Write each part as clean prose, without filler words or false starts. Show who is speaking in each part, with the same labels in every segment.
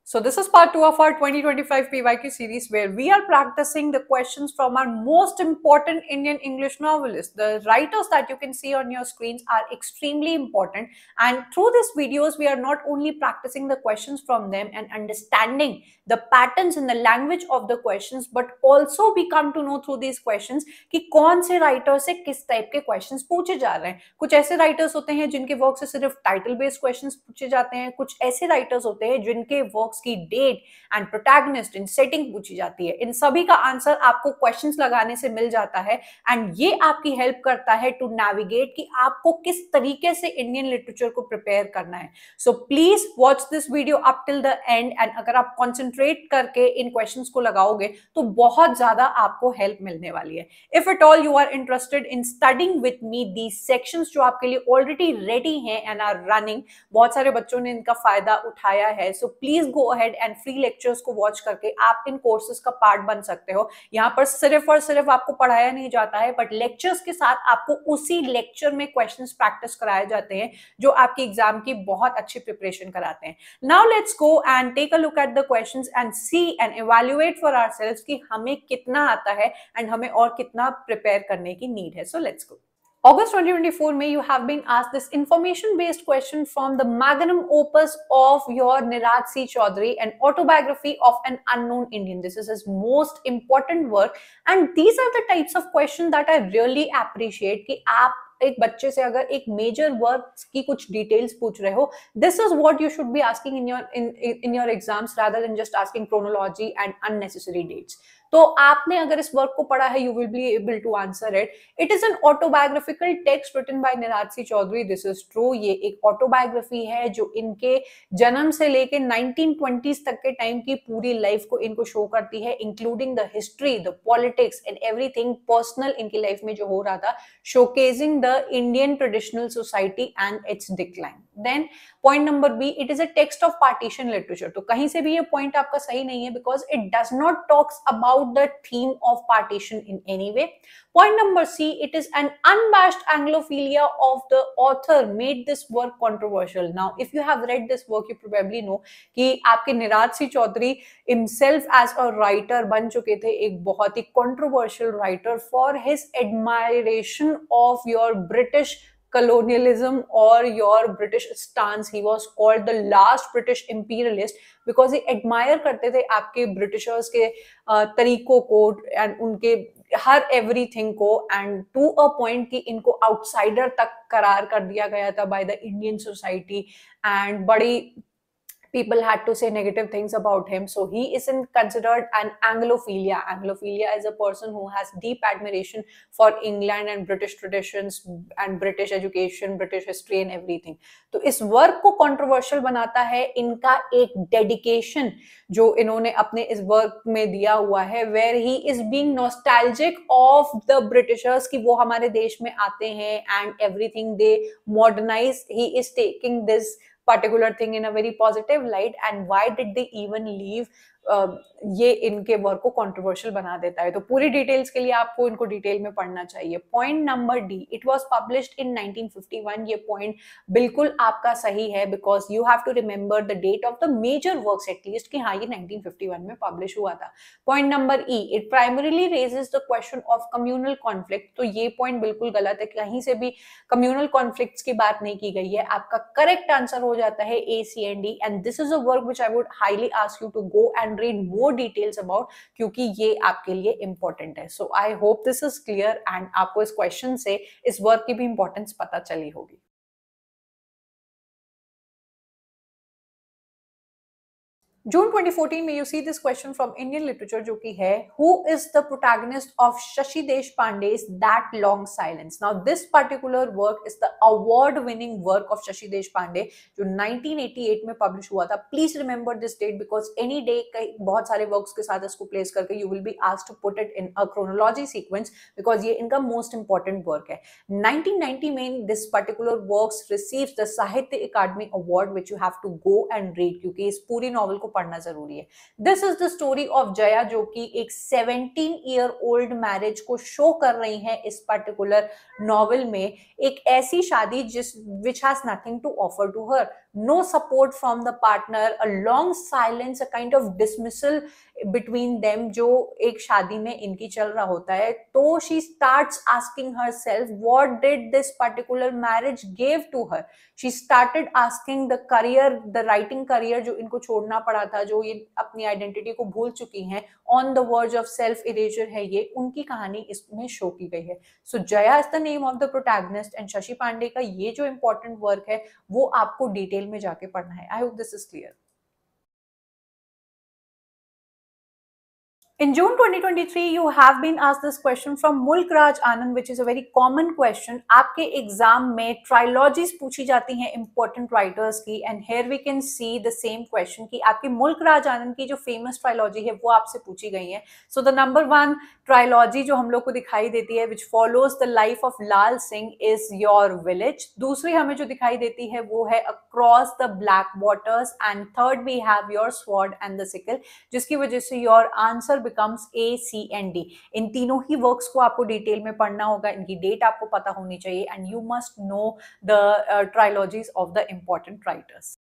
Speaker 1: So this is part 2 of our 2025 PYQ series where we are practicing the questions from our most important Indian English novelists. The writers that you can see on your screens are extremely important, and through these videos we are not only practicing the questions from them and understanding the patterns in the language of the questions, but also we come to know through these questions कि कौन से writer से किस type के questions पूछे जा रहे हैं। कुछ ऐसे राइटर्स होते हैं जिनके वर्क से सिर्फ टाइटल बेस्ड क्वेश्चंस पूछे जाते हैं, कुछ ऐसे राइटर्स होते हैं जिनके वर्क्स की date and protagonist in setting पूछी जाती है। इन सभी का आंसर आपको क्वेश्चंस लगाने से मिल जाता है एंड ये आपकी हेल्प करता है टू नेविगेट कि आपको किस तरीके से इंडियन लिटरेचर को प्रिपेयर करना है। So please watch this video up till the end and अगर आप कॉन्सेंट्रेट करके इन क्वेश्चंस को लगाओगे तो बहुत ज्यादा आपको हेल्प मिलने वाली है। If at all you are interested in studying with me these sections जो आपके लिए already ready हैं and are running, बहुत सारे बच्चों ने इनका फायदा उठाया है, so please go ahead and free lectures को watch करके आप इन courses का part बन सकते हो। यहाँ पर सिर्फ और सिर्फ आपको पढ़ाया नहीं जाता है, but lectures के साथ आपको उसी lecture में questions practice कराए जाते हैं जो आपकी एग्जाम की बहुत अच्छी प्रिपरेशन कराते हैं। Now let's go and take a look at the questions and see and evaluate for ourselves कि हमें कितना आता है and हमें और कितना प्रिपेयर करने की नीड है। So let's go. August 2024 में you have been asked this information based question from the magnum opus of your Niraj C. Chaudhary, an autobiography of an unknown Indian. This is his most important work and these are the types of questions that I really appreciate कि आप एक बच्चे से अगर एक major work की कुछ details पूछ रहे हो, this is what you should be asking in your exams rather than just asking chronology and unnecessary dates. तो आपने अगर इस वर्क को पढ़ा है, you will be able to answer it. It is an autobiographical text written by Nirad C Chaudhuri. This is true. ये एक autobiography है जो इनके जन्म से लेके 1920s तक के टाइम की पूरी लाइफ को इनको शो करती है, including the history, the politics and everything personal इनकी लाइफ में जो हो रहा था, showcasing the Indian traditional society and its decline. Then point number B, it is a text of partition literature. तो कहीं से भी ये point आपका सही नहीं है because it does not talks about the theme of partition in any way. Point number C, it is an unabashed Anglophilia of the author made this work controversial. Now, if you have read this work, you probably know कि आपके eras C Chaudhary himself as a writer बन चुके थे एक बहुत ही controversial writer for his admiration of your British colonialism or your British stance. He was called the last British imperialist because he admire करते थे आपके Britishers के तरीकों को and उनके हर एवरीथिंग को एंड टू अ पॉइंट कि इनको आउटसाइडर तक करार कर दिया गया था by the Indian society and बड़ी people had to say negative things about him. So he isn't considered an Anglophilia. Anglophilia is a person who has deep admiration for England and British traditions and British education, British history and everything. तो इस work को controversial बनाता है इनका एक dedication जो इन्होंने अपने इस वर्क में दिया हुआ है, where he is being nostalgic of the Britishers कि वो हमारे देश में आते हैं and everything they modernize. He is taking this particular thing in a very positive light and why did they even leave, ये इनके वर्क को कंट्रोवर्शियल बना देता है। तो पूरी डिटेल्स के लिए आपको इनको डिटेल में पढ़ना चाहिए। Point number D, it was published in 1951। ये पॉइंट बिल्कुल आपका सही है because you have to remember the date of the major works at least कि हाँ ये 1951 में पब्लिश हुआ था। Point number E, it primarily raises the question of communal conflict. तो ये पॉइंट बिल्कुल गलत है, कहीं से भी कम्युनल कॉन्फ्लिक्ट्स की बात नहीं की गई है। आपका करेक्ट आंसर हो जाता है A, C and D and this is a work which I would highly ask you to go and read more details about क्योंकि ये आपके लिए important है। So I hope this is clear and आपको इस question से इस work की भी importance पता चली होगी। जून 2014 में you see this question from Indian literature जो कि है who is the protagonist of Shashi Deshpande's that long silence. Now this particular work is the award winning work of Shashi Deshpande जो 1988 में पब्लिश हुआ था। Please remember this date because any day बहुत सारे works के साथ इसको प्लेस करके you will be asked to put it in a chronology sequence because ये इनका मोस्ट इंपॉर्टेंट वर्क है। 1990 में this particular works receives the Sahitya Akademi award which you have to go and read क्योंकि इस पूरी नॉवल को पढ़ना जरूरी है। This is the story of Jaya जो कि एक 17-year old मैरिज को शो कर रही है इस पर्टिकुलर नॉवल में। एक ऐसी शादी जिस which has nothing to offer to her. no support from the partner, a long silence, a kind of dismissal between them जो एक शादी में इनकी चल रहा होता है. तो she starts asking herself what did this particular marriage gave to her. She started asking the career, the writing career जो इनको छोड़ना पड़ा था, जो ये अपनी आइडेंटिटी को भूल चुकी हैं, on the verge of self erasure है, ये उनकी कहानी इसमें शो की गई है. So Jaya is the name of the protagonist and Shashi Pandey का ये जो important work है वो आपको डिटेल में जाके पढ़ना है. I hope this is clear. In June 2023, you have been asked this question from Mulk Raj Anand, which is a very common question. आपके एग्जाम में ट्राइलॉजीज पूछी जाती हैं important writers की, and here we can see the same question कि आपकी मुल्क राज आनंद की जो famous trilogy है वो आपसे पूछी गई है. So the number one trilogy जो हम लोग को दिखाई देती है which follows the life of Lal Singh is Your Village. दूसरी हमें जो दिखाई देती है वो है Across the Black Waters, and third we have Your Sword and the Sickle, जिसकी वजह से your answer becomes A, C and D. इन तीनों ही वर्क्स को आपको डिटेल में पढ़ना होगा, इनकी डेट आपको पता होनी चाहिए, and you must know the trilogies of the important writers.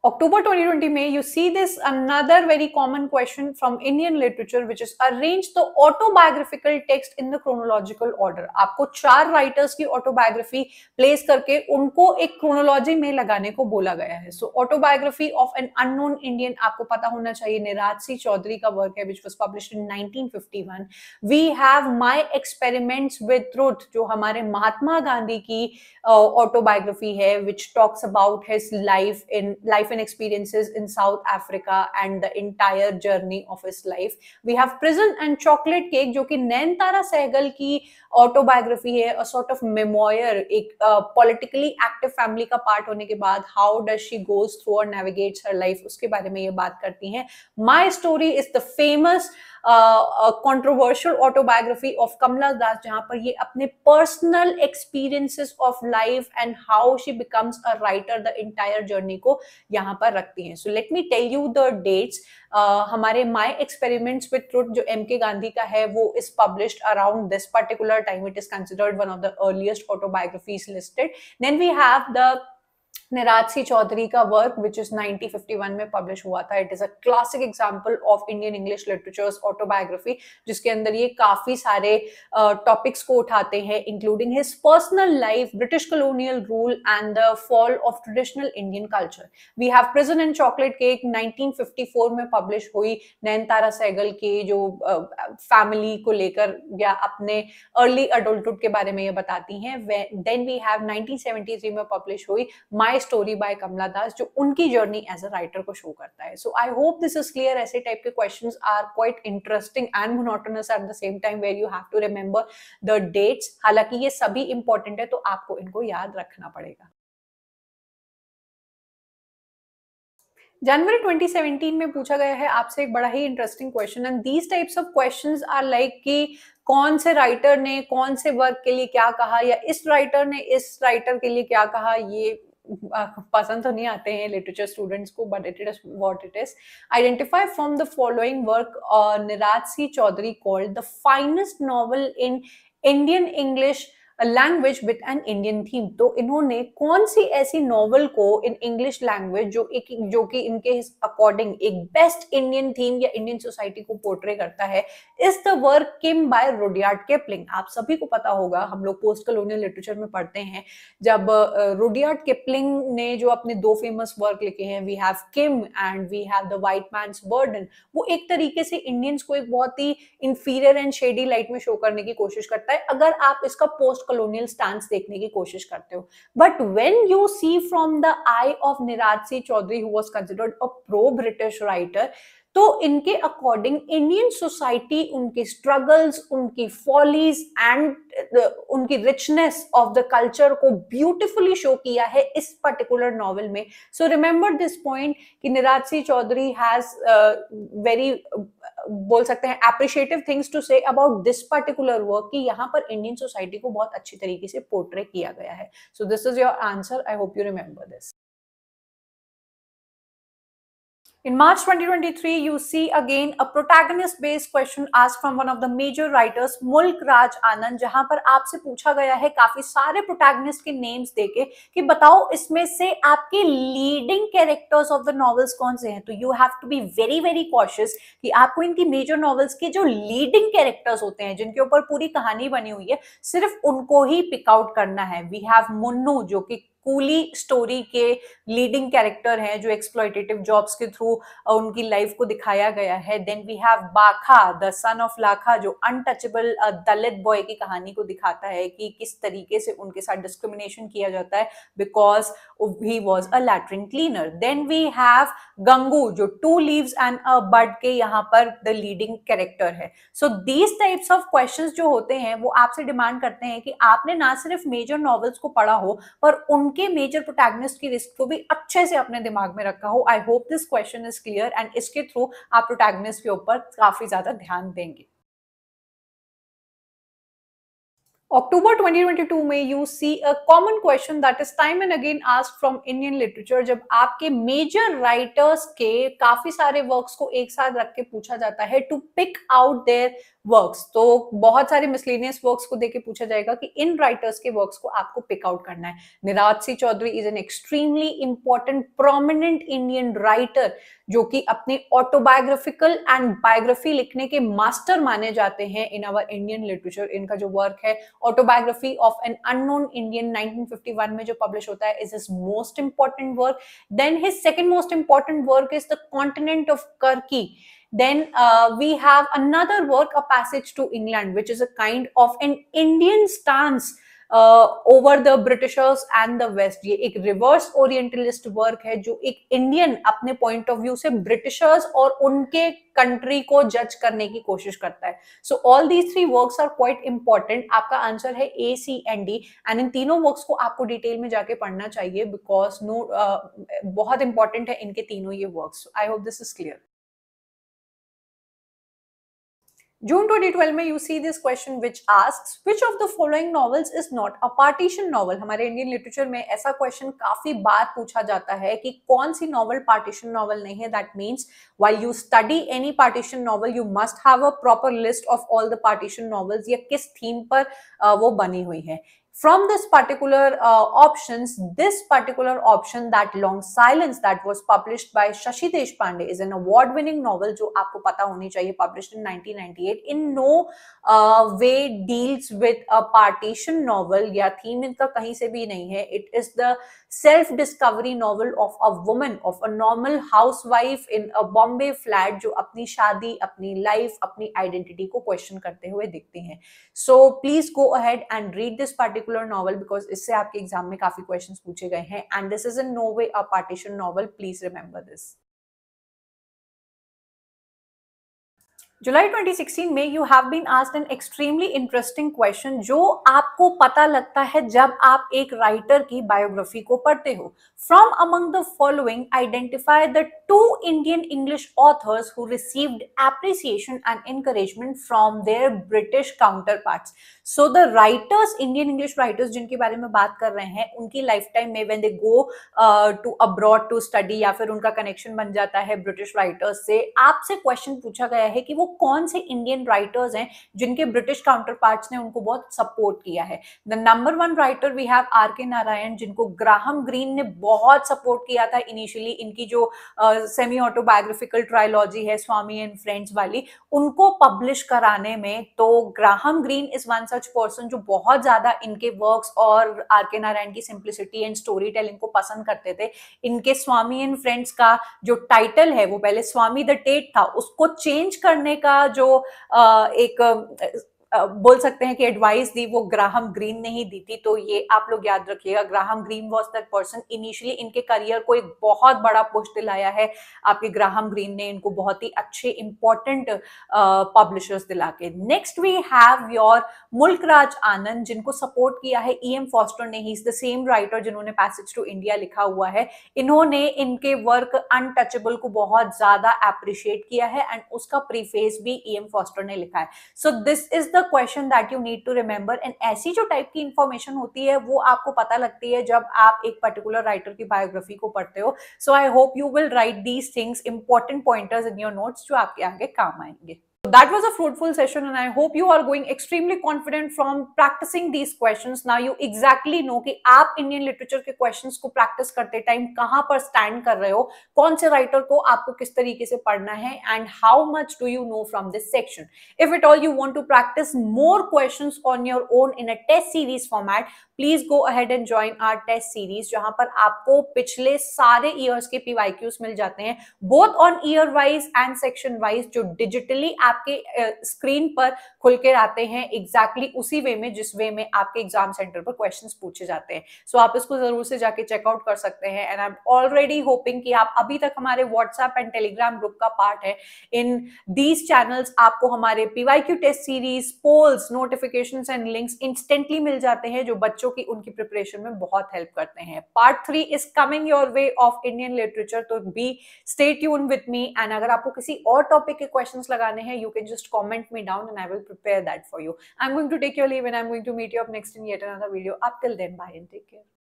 Speaker 1: October 2020 में you see this another very common question from Indian literature, which is arrange the autobiographical text in the chronological order. आपको 4 writers की autobiography place करके उनको एक chronology में लगाने को बोला गया है. So autobiography of an unknown Indian आपको पता होना चाहिए, निराज सी चौधरी का वर्क है which was published in 1951. We have My Experiments with Truth जो हमारे महात्मा गांधी की ऑटोबायोग्राफी है which talks about his life and experiences in South Africa and the entire journey of his life. We have Prison and Chocolate Cake जो कि नैनतारा सहगल की autobiography है, a sort of memoir, एक politically active family का part होने के बाद how does she goes through or navigates her life, उसके बारे में ये बात करती हैं. My Story is the famous controversial autobiography of Kamala Das जहां पर ये अपने personal experiences of life and how she becomes a writer, the entire journey को यहाँ पर रखती हैं. So let me tell you the dates. हमारे My Experiments with Truth जो M.K. गांधी का है वो is published around this particular time. It is considered one of the earliest autobiographies listed. Then we have the eras C Chaudhary का work which is 1951 में publish हुआ था. It is a classic example of Indian English literature's autobiography जिसके अंदर ये काफी सारे topics को उठाते हैं including his personal life, British colonial rule and the fall of traditional Indian culture. We have prison and chocolate cake 1954 में publish हुई. नैनतारा सहगल के जो फैमिली को लेकर या अपने अर्ली अडल्टहुड के बारे में ये बताती हैं. देन वी हैव 1973 में पब्लिश हुई माई स्टोरी बाय कमला दास जो उनकी जर्नी एज अ राइटर को शो करता है. So I hope this is clear. ऐसे टाइप के questions are quite interesting and monotonous at the same time where you have to remember the dates. हालांकि ये सभी इंपॉर्टेंट है तो आपको इनको याद रखना पड़ेगा. जनवरी 2017 में पूछा गया है आपसे एक बड़ा ही interesting question and these types of questions are like कि कौन से राइटर ने कौन से वर्क के लिए क्या कहा या इस राइटर ने इस राइटर के लिए क्या कहा. ये पसंद तो नहीं आते हैं लिटरेचर स्टूडेंट्स को but it is what it is. Identify from the following work Nirad C Chaudhuri called the finest novel in Indian English language with an Indian theme. तो इन्होंने कौन सी ऐसी नॉवल को इन इंग्लिश लैंग्वेज जो कि इनके अकॉर्डिंग एक बेस्ट इंडियन थीम या इंडियन सोसाइटी को पोर्ट्रे करता है. Is the work Kim by Rudyard Kipling. आप सभी को पता होगा, हम लोग पोस्ट कॉलोनियल लिटरेचर में पढ़ते हैं जब रुडयार्ड किपलिंग ने जो अपने 2 फेमस वर्क लिखे हैं, we have Kim and we have the white man's burden. वो एक तरीके से इंडियंस को एक बहुत ही इंफीरियर एंड शेडी लाइट में शो करने की कोशिश करता है अगर आप इसका पोस्ट colonial stance देखने की कोशिश करते हो. But when you see from the eye of Niraj C. Chaudhary, who was considered a pro-British writer, तो इनके अकॉर्डिंग इंडियन सोसाइटी, उनकी स्ट्रगल्स, उनकी फॉलीज एंड उनकी रिचनेस ऑफ द कल्चर को ब्यूटिफुली शो किया है इस पर्टिकुलर नॉवल में. सो रिमेंबर दिस पॉइंट कि Nirad C Chaudhuri has very बोल सकते हैं appreciative things to say about this particular work कि यहाँ पर इंडियन सोसाइटी को बहुत अच्छी तरीके से पोर्ट्रे किया गया है. So this is your answer. I hope you remember this. In March 2023, you see again a protagonist-based question asked from one of the major writers, मुल्क राज आनंद, जहां पर आपसे पूछा गया है काफी सारे प्रोटैगनिस्ट के नेम्स देके कि बताओ इसमें से आपके leading characters of the novels कौन से हैं। तो you have to be very very cautious कि आपको इनकी मेजर नॉवेल्स के जो लीडिंग कैरेक्टर्स होते हैं, जिनके ऊपर पूरी कहानी बनी हुई है, सिर्फ उनको ही पिक आउट करना है। वी हैव मुन्नू, जो कि कूली स्टोरी के लीडिंग कैरेक्टर हैं, जो एक्सप्लॉयटेटिव जॉब्स के थ्रू उनकी लाइफ को दिखाया गया है। देन वी हैव बाखा, द सन ऑफ लाखा, जो अनटचेबल दलित बॉय की कहानी को दिखाता है कि किस तरीके से उनके साथ डिस्क्रिमिनेशन किया जाता है because he was a latrine cleaner. Then we have Gangu, जो two leaves and a bud के यहाँ पर द लीडिंग कैरेक्टर है। So these types of questions जो होते हैं वो आपसे डिमांड करते हैं कि आपने ना सिर्फ मेजर नॉवेल्स को पढ़ा हो, पर उनके मेजर प्रोटैगनिस्ट की लिस्ट को भी अच्छे से अपने दिमाग में रखा हो। I hope this question is clear and इसके थ्रू आप प्रोटैगनिस्ट के ऊपर काफी ज्यादा ध्यान देंगे। अक्टूबर 2022 में you see a common question that is time and again asked from Indian literature, जब आपके मेजर राइटर्स के काफी सारे वर्क्स को एक साथ रख के पूछा जाता है to pick out their works. तो बहुत सारे मिसलेनियस वर्क्स को देके पूछा जाएगा कि इन राइटर्स के वर्क्स को आपको पिक आउट करना है। Nirad C Chaudhuri is an extremely important prominent Indian writer, जो कि अपने ऑटोबायोग्राफिकल एंड बायोग्राफी लिखने के मास्टर माने जाते हैं इन आवर इंडियन लिटरेचर। इनका जो वर्क है autobiography of an unknown Indian 1951 में जो पब्लिश होता है, is his most important work. Then his second most important work is the continent of कर्की। Then we have another work, A Passage to England, which is a kind of an Indian stance over the Britishers and the West। ये एक reverse orientalist work है, जो एक Indian अपने point of view से Britishers और उनके country को जज करने की कोशिश करता है। So all these three works are quite important. आपका आंसर है A, C and D, and इन तीनों वर्क्स को आपको डिटेल में जाके पढ़ना चाहिए बिकॉज बहुत इंपॉर्टेंट है इनके तीनों ये works. I hope this is clear. June 2012 में you see this question which asks which of the following novels is not a partition novel। हमारे इंडियन लिटरेचर में ऐसा क्वेश्चन काफी बार पूछा जाता है कि कौन सी नॉवल पार्टीशन नॉवल नहीं है। That means while you study any partition novel you must have a proper list of all the partition novels, या किस थीम पर वो बनी हुई है। From this particular options, this particular option, That Long Silence, that was published by Shashi Deshpande, is an award-winning novel जो आपको पता होनी चाहिए, published in 1998. In no way deals with a partition novel या theme इनका कहीं से भी नहीं है. It is the self-discovery novel of a woman, of a normal housewife in a Bombay flat जो अपनी शादी, अपनी life, अपनी identity को question करते हुए दिखती हैं. So please go ahead and read this particular novel because इससे आपके एग्जाम में काफी क्वेश्चंस पूछे गए हैं and this is in no way a partition novel. Please remember this. जुलाई 2016 में you have been asked an extremely interesting question जो आपको पता लगता है जब आप एक राइटर की बायोग्राफी को पढ़ते हो. From among the following identify the 2 Indian English authors who received appreciation and encouragement from their British counterparts. So the writers, Indian English writers जिनके बारे में बात कर रहे हैं, उनकी लाइफ टाइम में when they go to abroad to study या फिर उनका कनेक्शन बन जाता है ब्रिटिश राइटर्स से, आपसे क्वेश्चन पूछा गया है कि वो कौन से इंडियन राइटर्स हैं जिनके ब्रिटिश काउंटर पार्ट्स ने उनको बहुत सपोर्ट किया है. The number 1 writer we have R K. Narayan, जिनको ग्राहम ग्रीन ने बहुत सपोर्ट किया था इनिशियली. इनकी जो सेमी ऑटोबायोग्राफिकल ट्रायोलॉजी है स्वामी एंड फ्रेंड्स वाली, उनको पब्लिश कराने में. तो Graham green is one such person जो बहुत ज्यादा इनके वर्क्स और आर.के. नारायण की सिंप्लिसिटी एंड स्टोरी टेलिंग को पसंद करते थे. इनके स्वामी एंड फ्रेंड्स का जो टाइटल है वो पहले स्वामी द टेट था, उसको चेंज करने का जो एक बोल सकते हैं कि एडवाइस दी, वो ग्राहम ग्रीन ने ही दी थी. तो ये आप लोग याद रखिएगा, Graham green was that person. Initially इनके करियर को एक बहुत बड़ा पुश दिलाया है आपके ग्राहम ग्रीन ने, इनको बहुत ही अच्छे इंपॉर्टेंट पब्लिशर्स दिला के. नेक्स्ट वी हैव योर मुल्क राज आनंद, जिनको सपोर्ट किया है E.M. फॉस्टर ने. He is the same writer जिन्होंने पैसेज टू इंडिया लिखा हुआ है. इन्होंने इनके वर्क अनटचेबल को बहुत ज्यादा अप्रिशिएट किया है एंड उसका प्रीफेस भी E.M. फॉस्टर ने लिखा है. So this is the particular question that you need to remember, and ऐसी जो टाइप की इंफॉर्मेशन होती है वो आपको पता लगती है जब आप एक पर्टिकुलर राइटर की बायोग्राफी को पढ़ते हो. So I hope you will write these things, important pointers in your notes जो आपके आगे काम आएंगे. That was a fruitful session, and I hope you are going extremely confident from practicing these questions. Now you exactly know कि आप Indian literature के questions को practice करते टाइम कहां पर स्टैंड कर रहे हो, कौन से राइटर को आपको किस तरीके से पढ़ना है, and how much do you know from this section. If it all you want to practice more questions on your own in a test series format, please go ahead and join our test series, जहां पर आपको पिछले सारे years के PYQs मिल जाते हैं, both on year wise and section wise, जो digitally आपके स्क्रीन पर खुल के आते हैं एग्जैक्टली उसी वे में जिस वे में आपके एग्जाम सेंटर पर क्वेश्चंस पूछे जाते हैं. सो आप इसको जरूर से जाके चेकआउट कर सकते हैं. And I am already hoping कि आप अभी तक हमारे व्हाट्सएप एंड टेलीग्राम ग्रुप का पार्ट है. इन दीज चैनल्स आपको हमारे PYQ test series, polls, notifications and links instantly मिल जाते हैं, जो बच्चों की उनकी प्रिपरेशन में बहुत हेल्प करते हैं. Part 3 is coming your way of Indian literature, तो be stay tune with me. And अगर आपको किसी और टॉपिक के क्वेश्चंस लगाने हैं, you can just comment me down and I will prepare that for you. I am going to take your leave and I am going to meet you up next in yet another video. Up till then, bye and take care.